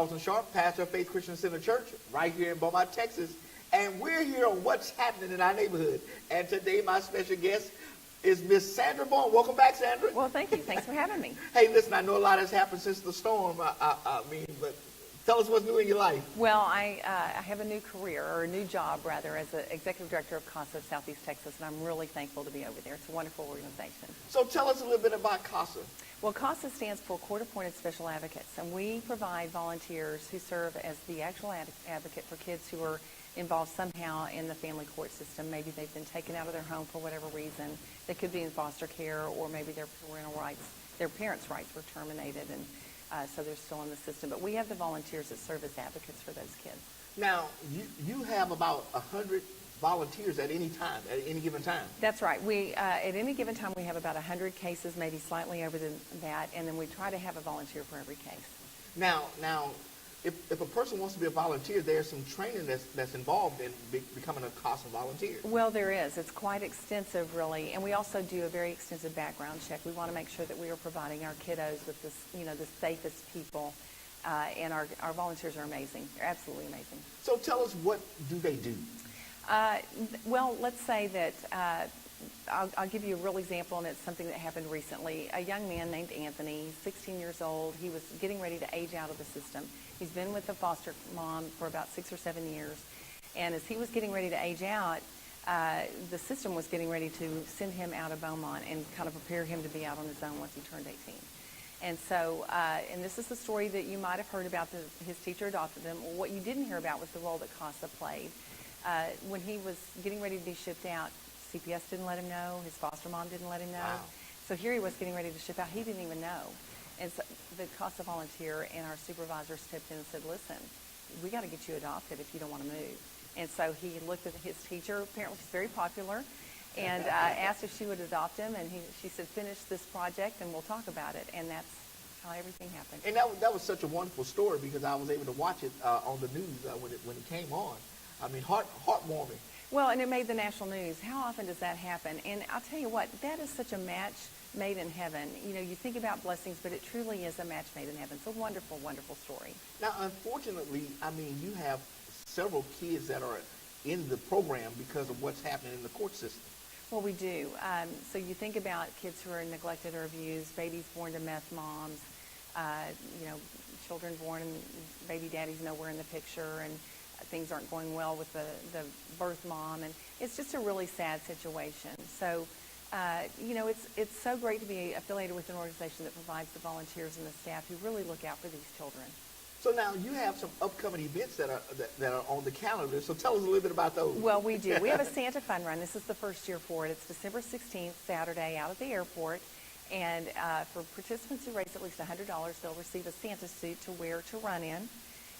Carlton Sharp, pastor of Faith Christian Center Church, right here in Beaumont, Texas. And we're here on what's happening in our neighborhood. And today my special guest is Miss Sandra Borne. Welcome back, Sandra. Well, thank you. Thanks for having me. Hey, listen, I know a lot has happened since the storm. But tell us what's new in your life. Well, I have a new career, or a new job, rather, as the executive director of CASA Southeast Texas, and I'm really thankful to be over there. It's a wonderful organization. So tell us a little bit about CASA. Well, CASA stands for Court-Appointed Special Advocates, and we provide volunteers who serve as the actual advocate for kids who are involved somehow in the family court system. Maybe they've been taken out of their home for whatever reason. They could be in foster care, or maybe their parental rights, their parents' rights were terminated, and so they're still in the system. But we have the volunteers that serve as advocates for those kids. Now, you have about 100 volunteers at any time, at any given time. That's right. We at any given time we have about 100 cases, maybe slightly over that, and then we try to have a volunteer for every case. Now, if a person wants to be a volunteer, there's some training that's involved in becoming a CASA volunteer. Well, there is. It's quite extensive, really, and we also do a very extensive background check. We want to make sure that we are providing our kiddos with this, the safest people, and our volunteers are amazing. They're absolutely amazing. So tell us, what do they do? Well, let's say that I'll give you a real example, and it's something that happened recently. A young man named Anthony, 16 years old, he was getting ready to age out of the system. He's been with the foster mom for about 6 or 7 years, and as he was getting ready to age out, the system was getting ready to send him out of Beaumont and kind of prepare him to be out on his own once he turned 18. And so, and this is the story that you might have heard about. His teacher adopted him. Well, what you didn't hear about was the role that CASA played. When he was getting ready to be shipped out, CPS didn't let him know. His foster mom didn't let him know. Wow. So here he was getting ready to ship out. He didn't even know. And so the CASA volunteer and our supervisor stepped in and said, listen, we got to get you adopted if you don't want to move. And so he looked at his teacher, apparently she's very popular, and asked if she would adopt him. And she said, finish this project and we'll talk about it. And that's how everything happened. And that was such a wonderful story, because I was able to watch it on the news when it came on. I mean, heartwarming. Well, and it made the national news. How often does that happen? And I'll tell you what, that is such a match made in heaven. You think about blessings, but it truly is a match made in heaven. It's a wonderful, wonderful story. Now, unfortunately, I mean, you have several kids that are in the program because of what's happening in the court system. Well, we do. So you think about kids who are neglected or abused, babies born to meth moms, children born and baby daddies nowhere in the picture, and things aren't going well with the birth mom, and it's just a really sad situation. So, it's so great to be affiliated with an organization that provides the volunteers and the staff who really look out for these children. So now you have some upcoming events that are on the calendar. So tell us a little bit about those. Well, we do. We have a Santa Fun Run. This is the first year for it. It's December 16th, Saturday, out at the airport. And for participants who raise at least $100, they'll receive a Santa suit to wear to run in.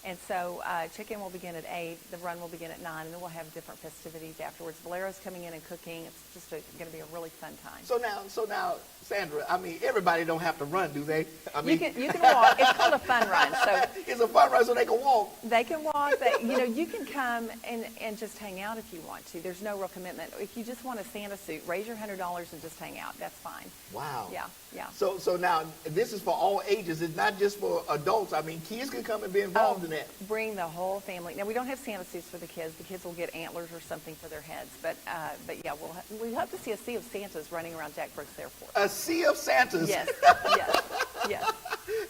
And so check-in will begin at 8, the run will begin at 9, and then we'll have different festivities afterwards. Bolero's coming in and cooking. It's just going to be a really fun time. So now, Sandra, I mean, everybody don't have to run, do they? I mean, you can walk. It's called a fun run. So it's a fun run, so they can walk. They can walk. You can come and just hang out if you want to. There's no real commitment. If you just want a Santa suit, raise your $100 and just hang out. That's fine. Wow. Yeah. So now this is for all ages. It's not just for adults. I mean, kids can come and be involved in that. Bring the whole family. Now, we don't have Santa suits for the kids. The kids will get antlers or something for their heads. But yeah, we hope to see a sea of Santas running around Jack Brooks Airport. A sea of Santas. Yes.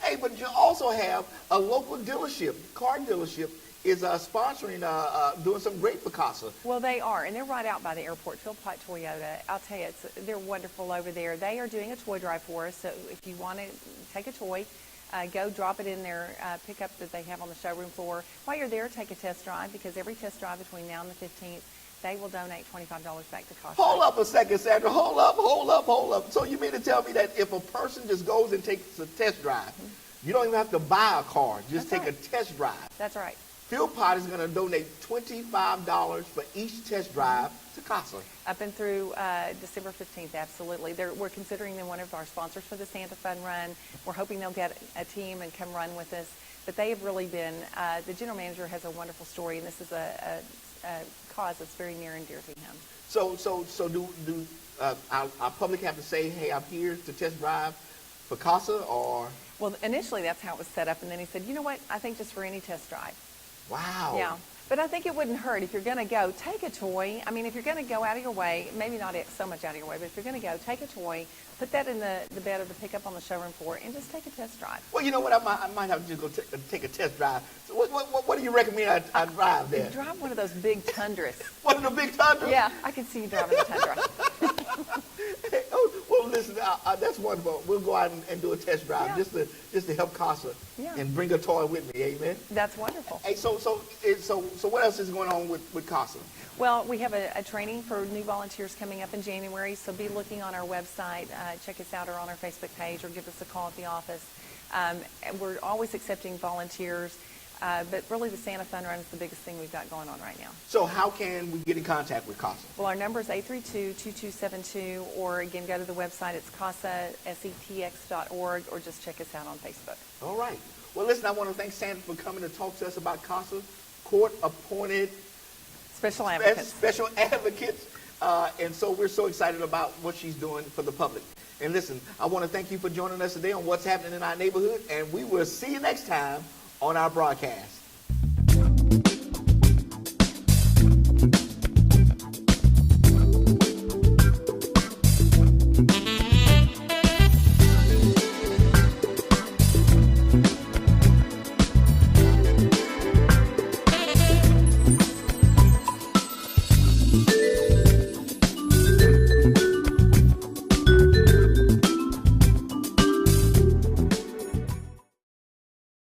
Hey, but you also have a local dealership, car dealership, is sponsoring, doing some great for CASA. Well, they are, and they're right out by the airport, Philpott Toyota. I'll tell you, they're wonderful over there. They are doing a toy drive for us, so if you want to take a toy, go drop it in their pickup that they have on the showroom floor. While you're there, take a test drive, because every test drive between now and the 15th, they will donate $25 back to CASA. Hold up a second, Sandra. Hold up. So you mean to tell me that if a person just goes and takes a test drive, you don't even have to buy a car, just take a test drive? That's right. Philpott is going to donate $25 for each test drive to CASA. Up and through December 15th, absolutely. We're considering them one of our sponsors for the Santa Fun Run. We're hoping they'll get a team and come run with us. But they have really been, the general manager has a wonderful story, and this is a cause that's very near and dear to him. So do our public have to say, hey, I'm here to test drive for CASA, or? Well, initially that's how it was set up, and then he said, you know what, I think just for any test drive. Wow. Yeah. But I think it wouldn't hurt if you're going to go, take a toy. I mean, if you're going to go out of your way, maybe not so much out of your way, but if you're going to go, take a toy, put that in the bed or the pickup on the showroom floor, and just take a test drive. Well, you know what? I might have to just go take a test drive. So what do you recommend I drive there? Drive one of those big Tundras. One of the big Tundras? Yeah, I can see you driving a Tundra. Oh, well, listen, that's wonderful. We'll go out and do a test drive Yeah. just to help CASA and bring a toy with me. Amen. That's wonderful. Hey, so what else is going on with CASA? Well, we have a training for new volunteers coming up in January, so be looking on our website, check us out or on our Facebook page, or give us a call at the office. We're always accepting volunteers, but really the Santa Fun Run is the biggest thing we've got going on right now. So how can we get in contact with CASA? Well, our number is 832-2272, or again, go to the website. It's CASA, SETX.org, or just check us out on Facebook. All right. Well, listen, I want to thank Sandra for coming to talk to us about CASA, court-appointed Special advocates. Special advocates. And so we're so excited about what she's doing for the public. And listen, I want to thank you for joining us today on What's Happening in Our Neighborhood, and we will see you next time on our broadcast.